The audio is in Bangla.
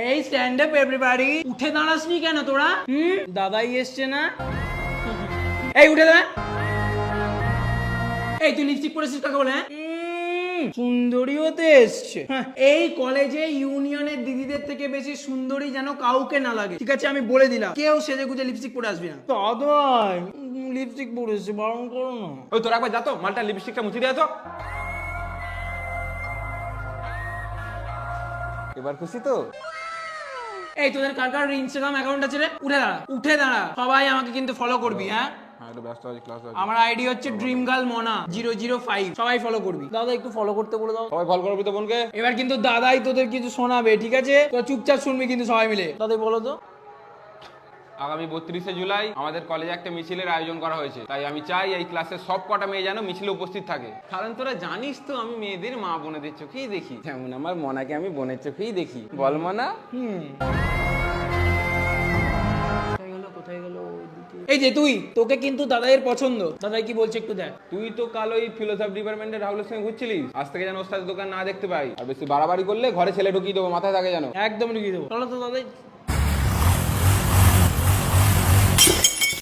এই স্ট্যান্ড আপ এভরিবডি। উঠে দাঁড়াসনি কেন তোরা? দাদাই এসছে না? এই উঠে দাঁড়া। এই তুই লিপস্টিক পরেছিস কাকে বলে? সুন্দরী হতে এসছে। এই কলেজে ইউনিয়নের দিদিদের থেকে বেশি সুন্দরী যেন কাউকে না লাগে, ঠিক আছে? আমি বলে দিলাম, কেউ সেজে গুজে লিপস্টিক পরে আসবি না। দাদাই লিপস্টিক পরেছে, বারণ করো না। ওই তোরা একবার যা তো, মালটা লিপস্টিকটা মুছে দেয়া তো। এবার খুশি তো? এই তোদের কার কার ইনস্টাগ্রাম অ্যাকাউন্ট আছে রে? উঠে দাঁড়া, উঠে দাঁড়া। সবাই আমাকে কিন্তু ফলো করবি, হ্যাঁ? একটু ব্যস্ত আছি, ক্লাস আছে। আমার আইডি হচ্ছে ড্রিম গার্ল মনা 005। সবাই ফলো করবি। দাদা একটু ফলো করতে বলে দাও। সবাই ফলো করবি তো বোনকে। এবার কিন্তু দাদাই তোদের কিছু শোনাবে, ঠিক আছে? তোরা চুপচাপ শুনবি কিন্তু সবাই মিলে। দাদাই বলো তো। আগামী 32শে জুলাই আমাদের কলেজে একটা মিছিলের আয়োজন করা হয়েছে, তাই আমি চাই এই ক্লাসের সব কটা মেয়ে যেন মিছিলে উপস্থিত থাকে। কারণ তোরা জানিস তো আমি মেয়েদের মা বোনেদের চোখেই দেখি, যেমন আমার মনাকে আমি বোনের চোখেই দেখি। বল মনা? কোথায় গেল? এই যে তুই, তোকে কিন্তু দাদাইয়ের পছন্দ। দাদাই কি বলছে একটু দেখ। তুই তো কাল ওই ফিলোসফি ডিপার্টমেন্টের রাহুলের সঙ্গে ঘুরছিলিস। আজ থেকে যেন ওস্তাদের দোকান না দেখতে পাই, আর বেশি বাড়াবাড়ি করলে ঘরে ছেলে ঢুকিয়ে দেবো, মাথায় থাকে যেন। একদম ঢুকিয়ে দেবো। চলো তো দাদাই।